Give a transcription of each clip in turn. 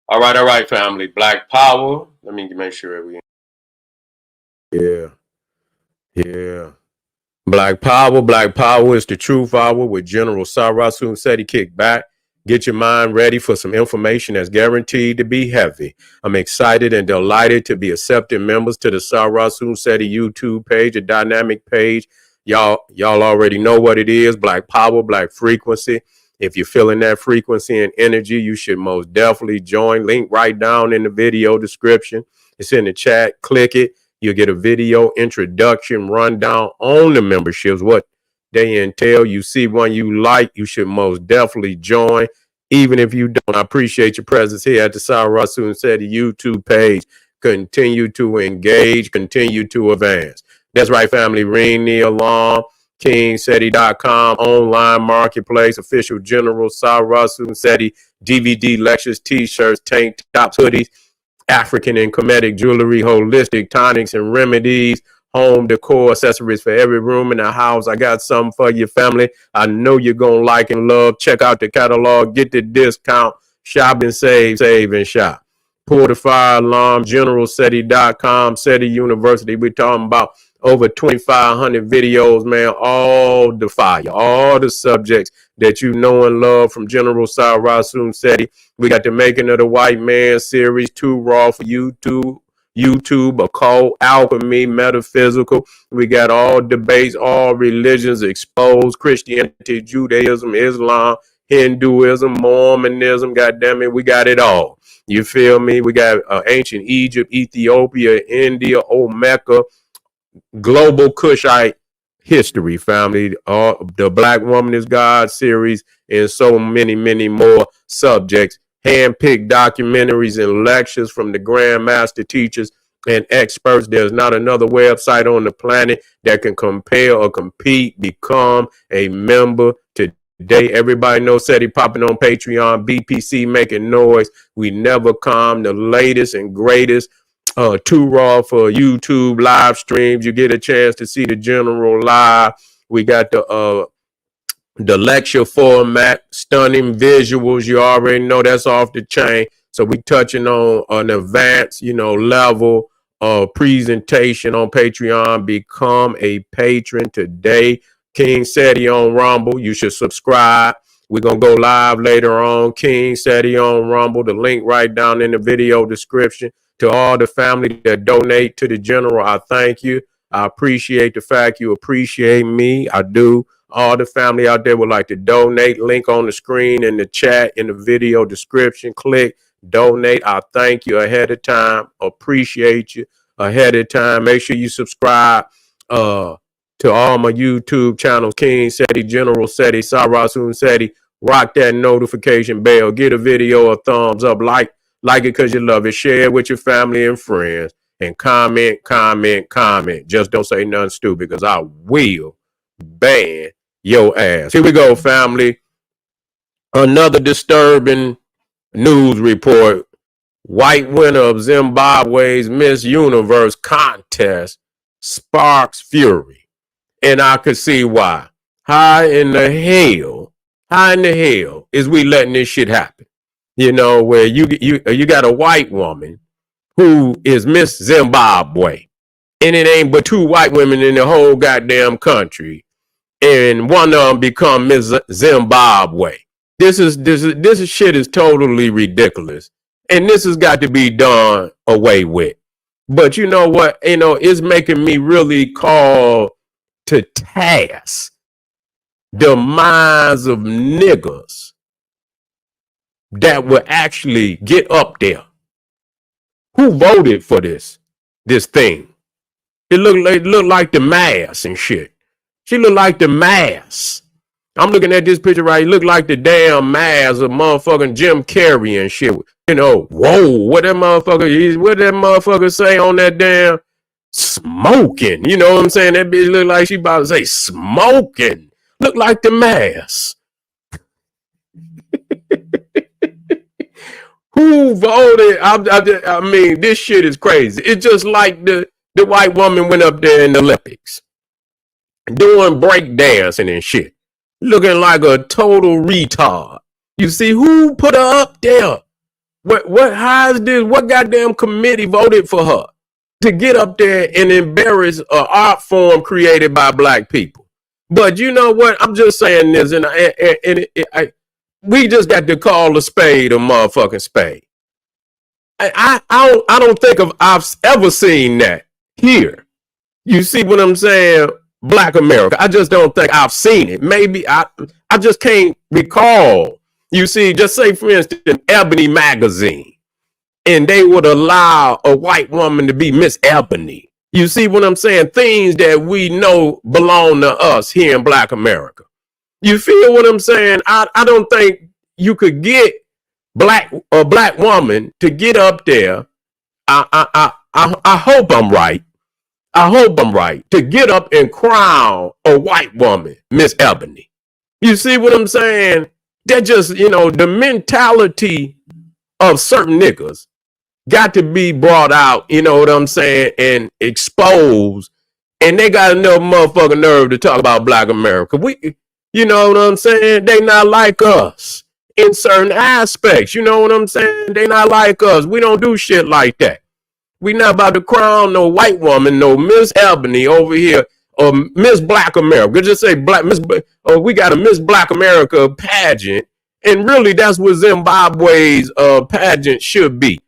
All right, family. Black Power. Let me make sure we. Yeah, yeah. Black Power is the truth hour with General Sarasun Seti kick back. Get your mind ready for some information that's guaranteed to be heavy. I'm excited and delighted to be accepting members to the Sarasun Seti YouTube page, a dynamic page. Y'all already know what it is. Black Power, Black Frequency. If you're feeling that frequency and energy, you should most definitely join. Link right down in the video description. It's in the chat. Click it. You'll get a video introduction rundown on the memberships, what they entail. You see one you like, you should most definitely join. Even if you don't, I appreciate your presence here at the Sarasun Seti YouTube page. Continue to engage, continue to advance. That's right, family. Ring the alarm. KingSeti.com, online marketplace, official General Sarasun Seti, DVD, lectures, t-shirts, tank tops, hoodies, African and Kemetic jewelry, holistic tonics and remedies, home decor, accessories for every room in the house. I got something for your family. I know you're going to like and love. Check out the catalog. Get the discount. Shop and save and shop. Pull the fire alarm, generalseti.com, Seti University. We're talking about over 2,500 videos, man, all the fire, all the subjects that you know and love from General Sarasun Seti. We got the Making of the White Man series, Too Raw for YouTube, Occult, Alchemy, Metaphysical. We got all debates, all religions exposed, Christianity, Judaism, Islam, Hinduism, Mormonism, goddamn it, we got it all. You feel me? We got ancient Egypt, Ethiopia, India, Mecca, global Kushite history, family, the Black Woman is God series, and so many, many more subjects. Hand-picked documentaries and lectures from the grandmaster teachers and experts. There's not another website on the planet that can compare or compete. Become a member today. Everybody knows Seti popping on Patreon, BPC making noise. We never come. The latest and greatest. Too Raw for YouTube live streams. You get a chance to see the general live. We got the lecture format, stunning visuals. You already know that's off the chain. So we touching on an advanced, level of presentation on Patreon. Become a patron today. King Seti on Rumble. You should subscribe. We're going to go live later on. King Seti on Rumble. The link right down in the video description. To all the family that donate to the general, I thank you. I appreciate the fact you appreciate me. I do. All the family out there would like to donate. Link on the screen, in the chat, in the video description. Click donate. I thank you ahead of time. Appreciate you ahead of time. Make sure you subscribe to all my YouTube channels. King Seti, General Seti, Sarasun Seti. Rock that notification bell. Get a video a thumbs up. Like it because you love it. Share it with your family and friends. And comment. Just don't say nothing stupid because I will ban your ass. Here we go, family. Another disturbing news report. White winner of Zimbabwe's Miss Universe contest sparks fury. And I could see why. How in the hell is we letting this shit happen? Where you got a white woman who is Miss Zimbabwe, and it ain't but two white women in the whole goddamn country, and one of them become Miss Zimbabwe. This shit is totally ridiculous, and this has got to be done away with. But you know what? It's making me really call to task the minds of niggas that will actually get up there. Who voted for this thing? It looked like the mass and shit. She looked like the mass. I'm looking at this picture right. It looked like the damn mass of motherfucking Jim Carrey and shit. Whoa, what that motherfucker say on that damn smoking? You know what I'm saying? That bitch look like she about to say smoking. Look like the mass. Who voted? I mean, this shit is crazy. It's just like the white woman went up there in the Olympics doing break dancing and shit, looking like a total retard. You see who put her up there? how is this? What goddamn committee voted for her to get up there and embarrass an art form created by black people? But you know what? I'm just saying this, we just got to call a spade a motherfucking spade. I don't think I've ever seen that here. You see what I'm saying? Black America. I just don't think I've seen it. Maybe I just can't recall. You see, just say for instance, Ebony magazine, and they would allow a white woman to be Miss Ebony. You see what I'm saying? Things that we know belong to us here in Black America. You feel what I'm saying? I don't think you could get a black woman to get up there. I hope I'm right. I hope I'm right. To get up and crown a white woman Miss Ebony. You see what I'm saying? That just, the mentality of certain niggas got to be brought out, you know what I'm saying, and exposed. And they got enough motherfucking nerve to talk about Black America. You know what I'm saying? They not like us in certain aspects. You know what I'm saying? They not like us. We don't do shit like that. We not about to crown no white woman, no Miss Ebony over here, or Miss Black America. Just say Black Miss. We got a Miss Black America pageant, and really that's what Zimbabwe's pageant should be.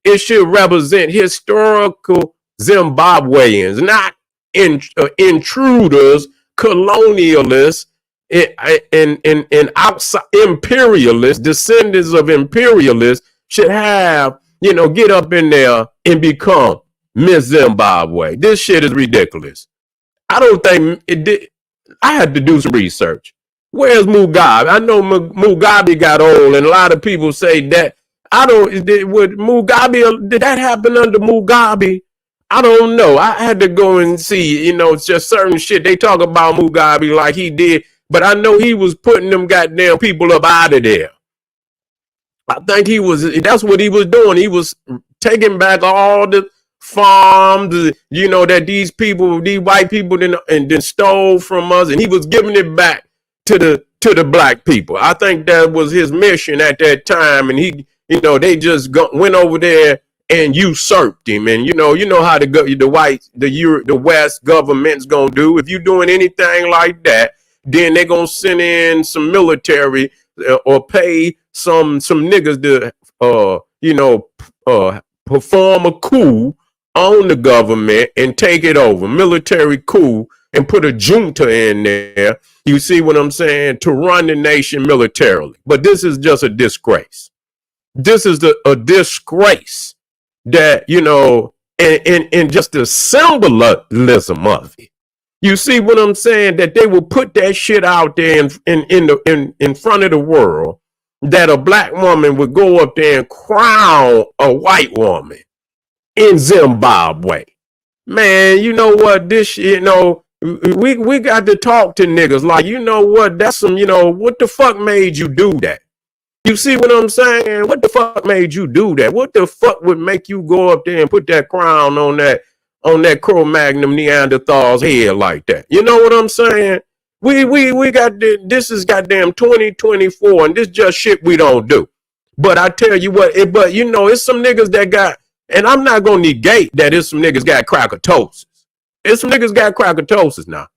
It should represent historical Zimbabweans, not intruders, colonialists, and outside imperialists, descendants of imperialists should have, get up in there and become Miss Zimbabwe. This shit is ridiculous. I don't think it did. I had to do some research. Where's Mugabe? I know Mugabe got old, and a lot of people say that. Would Mugabe, did that happen under Mugabe? I don't know. I had to go and see, it's just certain shit. They talk about Mugabe like he did, but I know he was putting them goddamn people up out of there. I think that's what he was doing. He was taking back all the farms, that these white people then stole from us, and he was giving it back to the black people. I think that was his mission at that time, and they just went over there and usurped him. And you know how the West government's gonna do. If you're doing anything like that, then they're gonna send in some military or pay some niggas to perform a coup on the government and take it over, military coup, and put a junta in there. You see what I'm saying? To run the nation militarily. But this is just a disgrace. This is a disgrace that, and just the symbolism of it. You see what I'm saying? That they will put that shit out there in front of the world, that a black woman would go up there and crown a white woman in Zimbabwe. Man, you know what? This, we got to talk to niggas like, what? That's some, what the fuck made you do that? You see what I'm saying? What the fuck made you do that? What the fuck would make you go up there and put that crown on that Cro-Magnon Neanderthal's head like that? You know what I'm saying? We got this is goddamn 2024, and this just shit we don't do. But I tell you what, it's some niggas that got, and I'm not gonna negate that it's some niggas got crackatosis. It's some niggas got crackatosis now.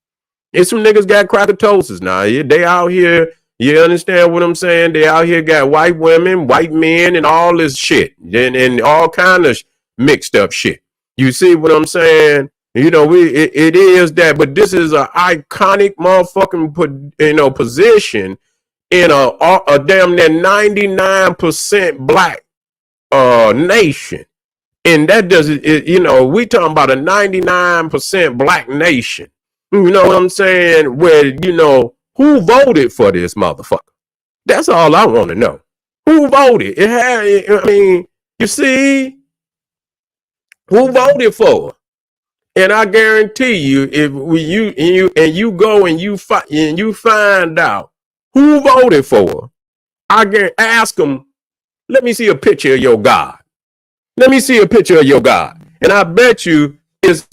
It's some niggas got crackatosis now. They out here. You understand what I'm saying? They out here got white women, white men, and all this shit, and all kind of mixed up shit. You see what I'm saying? It is that, but this is an iconic motherfucking position in a damn near 99% black nation, and that doesn't. We talking about a 99% black nation. You know what I'm saying? Where who voted for this motherfucker? That's all I want to know. Who voted? You see, who voted for her? And I guarantee you, if you go and you find out who voted for her, I can ask them, let me see a picture of your God. Let me see a picture of your God. And I bet you is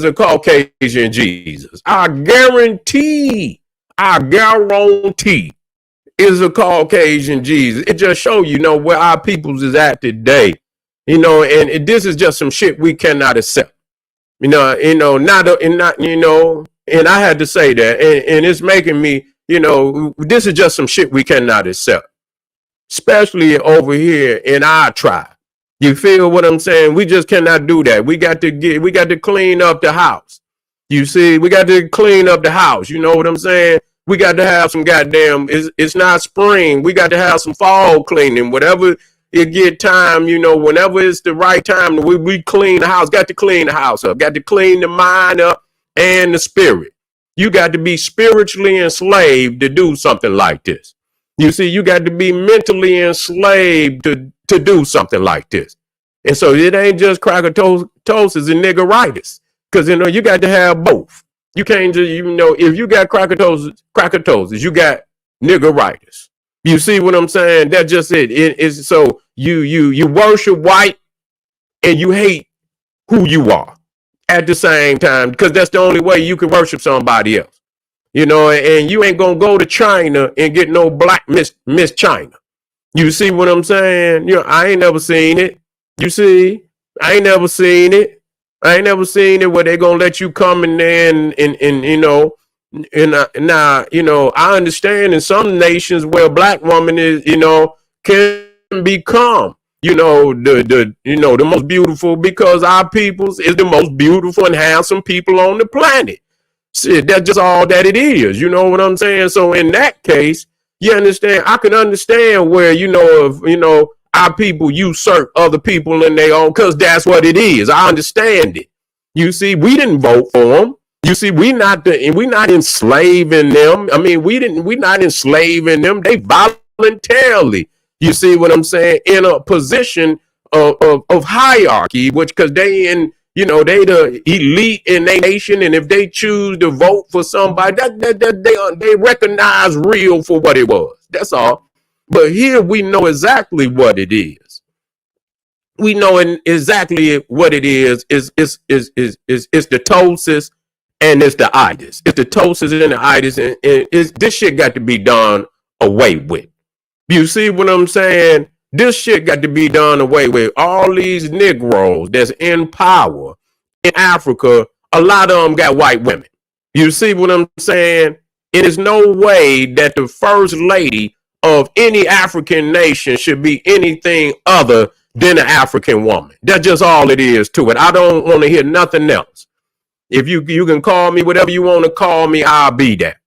a Caucasian Jesus. I guarantee is a Caucasian Jesus. It just show where our peoples is at today. And this is just some shit we cannot accept. And I had to say that, and it's making me, this is just some shit we cannot accept, especially over here in our tribe. You feel what I'm saying? We just cannot do that. We got to clean up the house. You see, we got to clean up the house. You know what I'm saying? We got to have some goddamn, it's not spring. We got to have some fall cleaning. Whatever it get time, whenever it's the right time, we clean the house. Got to clean the house up. Got to clean the mind up and the spirit. You got to be spiritually enslaved to do something like this. You see, you got to be mentally enslaved to do something like this. And so it ain't just crackatosis and niggeritis. Because, you got to have both. You can't just, if you got crackatosis, you got niggeritis. You see what I'm saying? That's just it. It's so you worship white and you hate who you are at the same time, because that's the only way you can worship somebody else. And you ain't gonna go to China and get no black Miss China. You see what I'm saying? I ain't never seen it. You see, I ain't never seen it. I ain't never seen it where they gonna let you come in there I understand in some nations where black woman is, can become, the most beautiful, because our peoples is the most beautiful and handsome people on the planet. Shit, that's just all that it is. You know what I'm saying? So in that case, you understand, I can understand where, if, our people usurp other people in their own, because that's what it is. I understand it. You see, we didn't vote for them. You see, we not enslaving them. I mean, we not enslaving them. They voluntarily, you see what I'm saying, in a position of hierarchy, which, because they they the elite in their nation, and if they choose to vote for somebody, they recognize real for what it was. That's all. But here we know exactly what it is. We know exactly what it is. It's the ptosis and it's the itis. It's the ptosis and the itis, and this shit got to be done away with. You see what I'm saying? This shit got to be done away with. All these Negroes that's in power in Africa, a lot of them got white women. You see what I'm saying? It is no way that the first lady of any African nation should be anything other than an African woman. That's just all it is to it. I don't want to hear nothing else. If you can call me whatever you want to call me, I'll be that.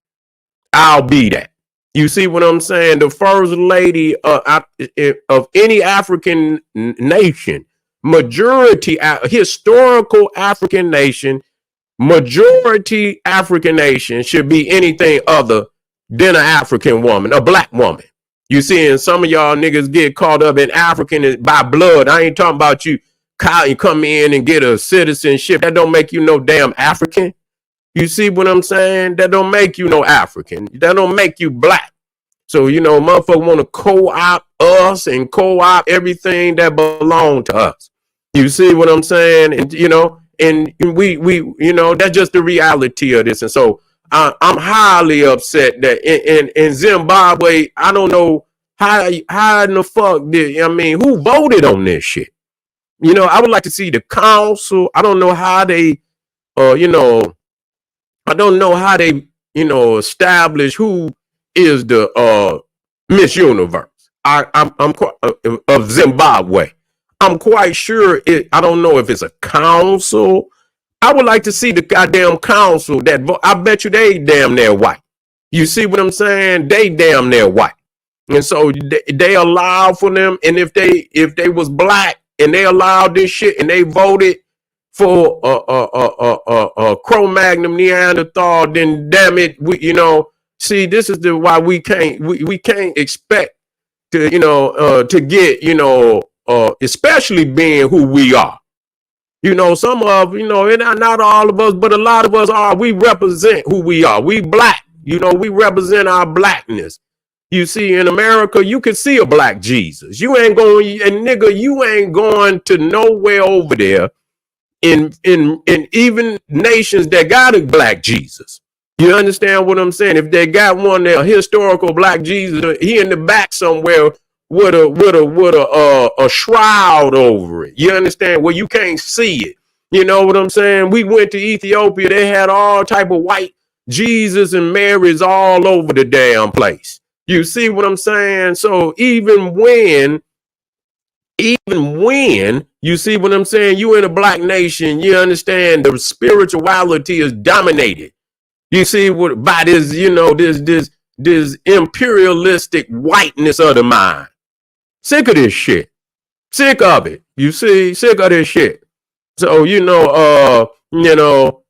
I'll be that. You see what I'm saying? The first lady of any African nation, majority historical African nation, majority African nation should be anything other than an African woman, a black woman. You see, and some of y'all niggas get caught up in African by blood. I ain't talking about you come in and get a citizenship. That don't make you no damn African. You see what I'm saying? That don't make you no African. That don't make you black. So, motherfucker want to co-opt us and co-opt everything that belong to us. You see what I'm saying? And, and we that's just the reality of this. And so I'm highly upset that in Zimbabwe, I don't know how in the fuck who voted on this shit? I would like to see the council. I don't know how they, I don't know how they, establish who is the Miss Universe. I'm of Zimbabwe. I'm quite sure I don't know if it's a council. I would like to see the goddamn council that I bet you they damn near white. You see what I'm saying? They damn near white. And so they allow for them. And if they was black and they allowed this shit and they voted for Cro-Magnon Neanderthal, then damn it, see, this is why we can't expect to, to get, especially being who we are. Some of, not all of us, but a lot of us are. We represent who we are. We black. We represent our blackness. You see, in America, you can see a black Jesus. You ain't going, and nigga, you ain't going to nowhere over there in even nations that got a black Jesus. You understand what I'm saying? If they got one there, a historical black Jesus, he in the back somewhere with a shroud over it. You understand? Well, you can't see it. You know what I'm saying? We went to Ethiopia. They had all type of white Jesus and Marys all over the damn place. You see what I'm saying? So even when you see what I'm saying, you in a black nation, you understand the spirituality is dominated. You see what by this, this imperialistic whiteness of the mind. Sick of this shit. Sick of it. You see, sick of this shit. So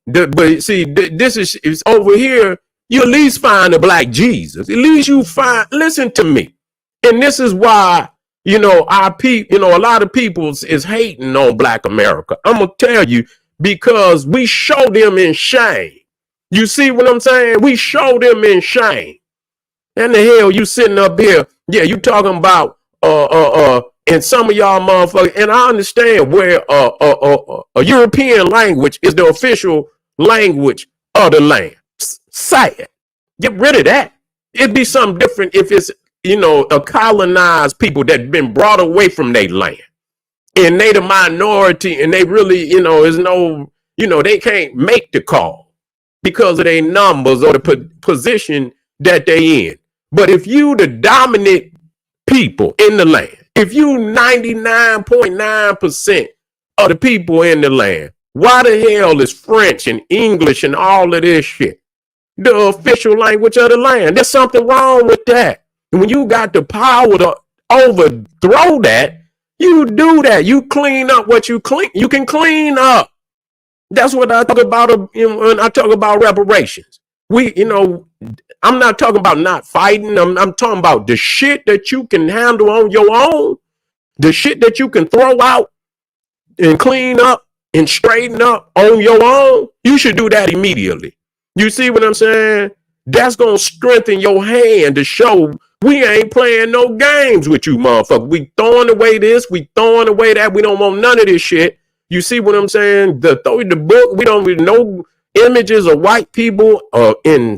but see, this is over here. You at least find a black Jesus. At least you find. Listen to me, and this is why our people. A lot of people is hating on Black America. I'm gonna tell you because we show them in shame. You see what I'm saying? We show them in shame. And the hell you sitting up here? Yeah, you talking about and some of y'all motherfuckers, and I understand where a European language is the official language of the land. Say it. Get rid of that. It'd be something different if it's, a colonized people that been brought away from their land. And they the minority and they really, is no, they can't make the call because of their numbers or the position that they in. But if you the dominant people in the land, if you 99.9% of the people in the land, why the hell is French and English and all of this shit the official language of the land? There's something wrong with that. And when you got the power to overthrow that, you do that. You clean up what you can clean up. That's what I talk about when I talk about reparations. I'm not talking about not fighting. I'm talking about the shit that you can handle on your own, the shit that you can throw out and clean up and straighten up on your own. You should do that immediately. You see what I'm saying? That's going to strengthen your hand to show we ain't playing no games with you, motherfucker. We throwing away this. We throwing away that. We don't want none of this shit. You see what I'm saying? The book, we don't really know images of white people in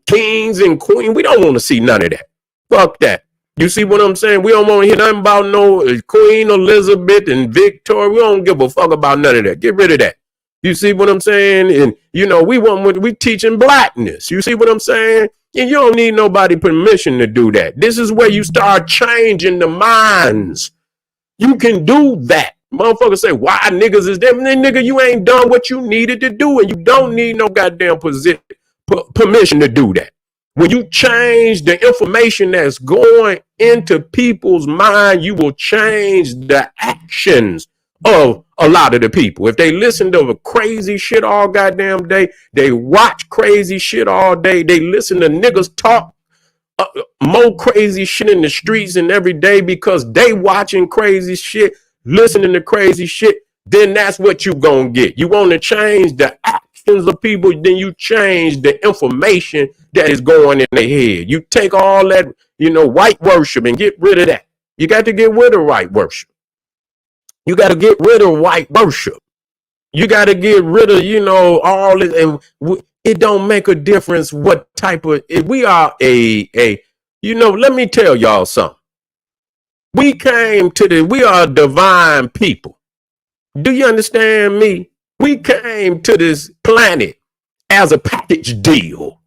kings and queens. We don't want to see none of that. Fuck that. You see what I'm saying? We don't want to hear nothing about no Queen Elizabeth and Victoria. We don't give a fuck about none of that. Get rid of that. You see what I'm saying? And we teaching blackness. You see what I'm saying? And you don't need nobody permission to do that. This is where you start changing the minds. You can do that. Motherfuckers say, why niggas is them? Then nigga, you ain't done what you needed to do, and you don't need no goddamn permission to do that. When you change the information that's going into people's mind, you will change the actions of a lot of the people. If they listen to crazy shit all goddamn day, they watch crazy shit all day, they listen to niggas talk more crazy shit in the streets and every day because they watching crazy shit, listening to crazy shit, then that's what you gonna get. You want to change the actions of people, then you change the information that is going in their head. You take all that, white worship and get rid of that. You got to get rid of white worship. You got to get rid of white worship. You got to get rid of, all this. And it don't make a difference what type of, if we are let me tell y'all something. We are a divine people. Do you understand me? We came to this planet as a package deal.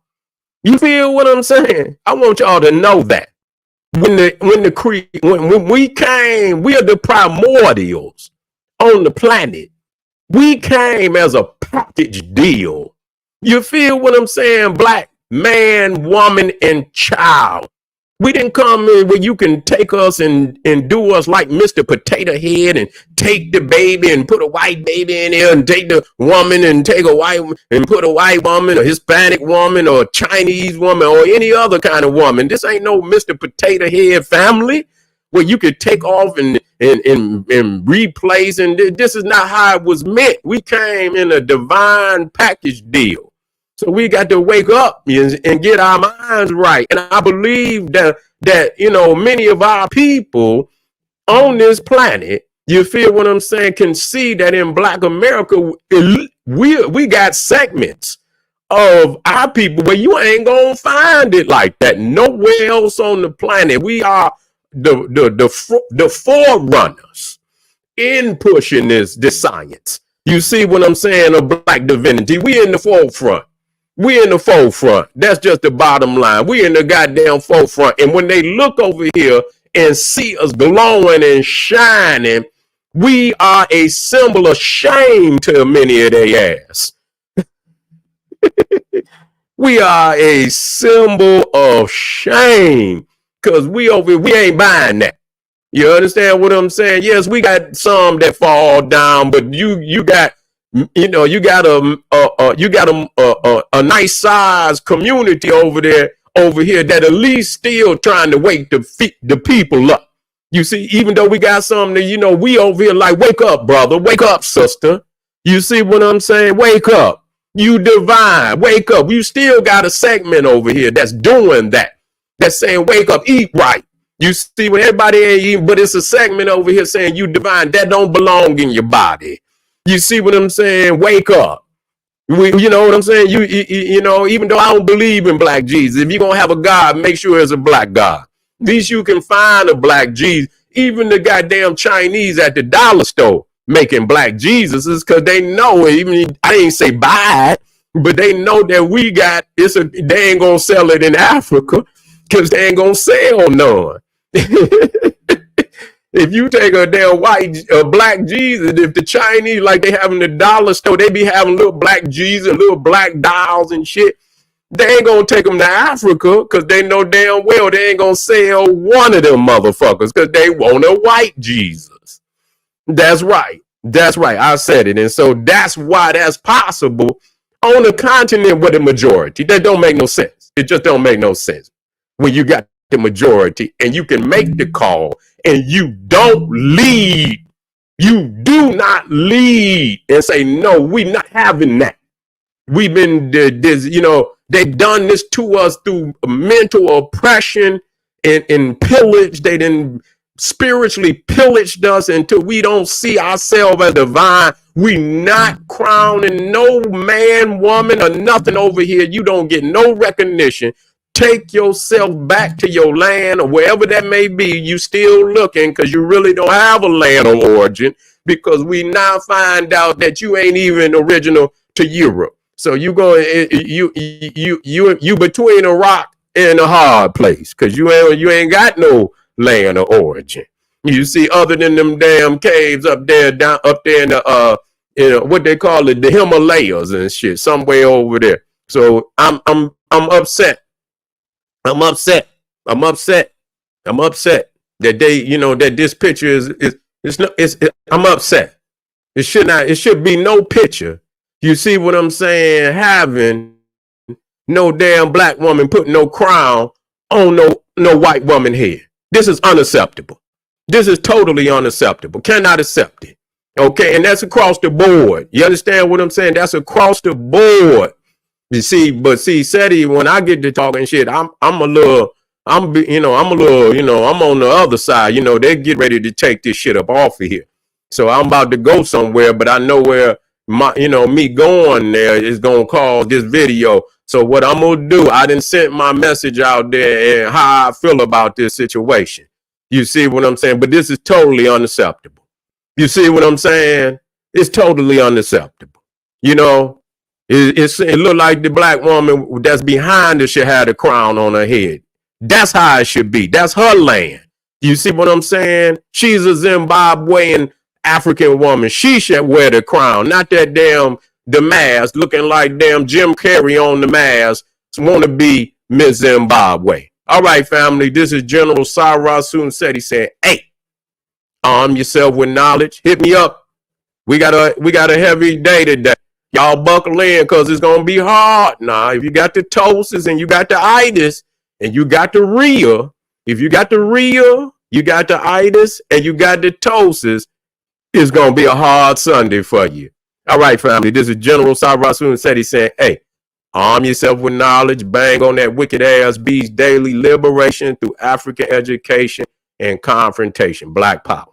You feel what I'm saying? I want y'all to know that. When we came, we are the primordials on the planet. We came as a package deal. You feel what I'm saying? Black man, woman, and child. We didn't come in where you can take us and do us like Mr. Potato Head and take the baby and put a white baby in there and take the woman and take a white and put a white woman, a Hispanic woman, or a Chinese woman, or any other kind of woman. This ain't no Mr. Potato Head family where you could take off and replace. And this is not how it was meant. We came in a divine package deal. So we got to wake up and get our minds right. And I believe that many of our people on this planet, you feel what I'm saying, can see that in Black America, we got segments of our people, but you ain't gonna find it like that nowhere else on the planet. We are the forerunners in pushing this science. You see what I'm saying? Of black divinity. We in the forefront. We in the forefront. That's just the bottom line. We in the goddamn forefront. And when they look over here and see us glowing and shining, we are a symbol of shame to many of their ass. We are a symbol of shame because we ain't buying that. You understand what I'm saying? Yes, we got some that fall down, but you got a nice size community over here that at least still trying to wake the people up. You see, even though we got some that we over here like, wake up, brother, wake up, sister. You see what I'm saying? Wake up, you divine, wake up. You still got a segment over here that's doing that. That's saying, wake up, eat right. You see, when everybody ain't eating, but it's a segment over here saying you divine, that don't belong in your body. You see what I'm saying? Wake up. You know what I'm saying? Even though I don't believe in black Jesus, if you're going to have a God, make sure it's a black God. At least you can find a black Jesus. Even the goddamn Chinese at the dollar store making black Jesuses because they know, even I ain't say buy it, but they know that they ain't going to sell it in Africa because they ain't going to sell none. If you take a damn black Jesus, if the Chinese, like they have in the dollar store, they be having little black Jesus, little black dolls and shit, they ain't gonna take them to Africa because they know damn well they ain't gonna sell one of them motherfuckers because they want a white Jesus. That's right. That's right. I said it. And so that's why that's possible on a continent with a majority. That don't make no sense. It just don't make no sense when you got the majority and you can make the call and you don't lead. You do not lead and say, no, we not having that. We've been, they've done this to us through mental oppression and pillage. They didn't spiritually pillaged us until we don't see ourselves as divine. We not crowning no man, woman, or nothing over here. You don't get no recognition. Take yourself back to your land or wherever that may be. You still looking because you really don't have a land of origin because we now find out that you ain't even original to Europe. So you between a rock and a hard place because you ain't got no land of origin. You see, other than them damn caves up there in the what they call it, the Himalayas and shit, somewhere over there. So I'm upset. I'm upset that that this picture is I'm upset. It should be no picture. You see what I'm saying? Having no damn black woman putting no crown on no white woman head. This is unacceptable. This is totally unacceptable. Cannot accept it. Okay, and that's across the board. You understand what I'm saying? That's across the board. You see, but Seti, when I get to talking shit, I'm on the other side. They get ready to take this shit up off of here. So I'm about to go somewhere, but I know where me going there is gonna cause this video. So what I'm gonna do, I done sent my message out there and how I feel about this situation. You see what I'm saying? But this is totally unacceptable. You see what I'm saying? It's totally unacceptable. It looked like the black woman that's behind her should have the crown on her head. That's how it should be. That's her land. You see what I'm saying? She's a Zimbabwean African woman. She should wear the crown, not that the mask looking like damn Jim Carrey on the mask. Want to be Miss Zimbabwe. All right, family. This is General Cyrus Seti saying, hey, arm yourself with knowledge. Hit me up. We got a heavy day today. Y'all buckle in because it's going to be hard. Now, if you got the ptosis and you got the itis and you got the rhea, if you got the rhea, you got the itis and you got the ptosis, it's going to be a hard Sunday for you. All right, family. This is General Cyrus Seti saying, hey, arm yourself with knowledge. Bang on that wicked ass beast daily liberation through African education and confrontation. Black power.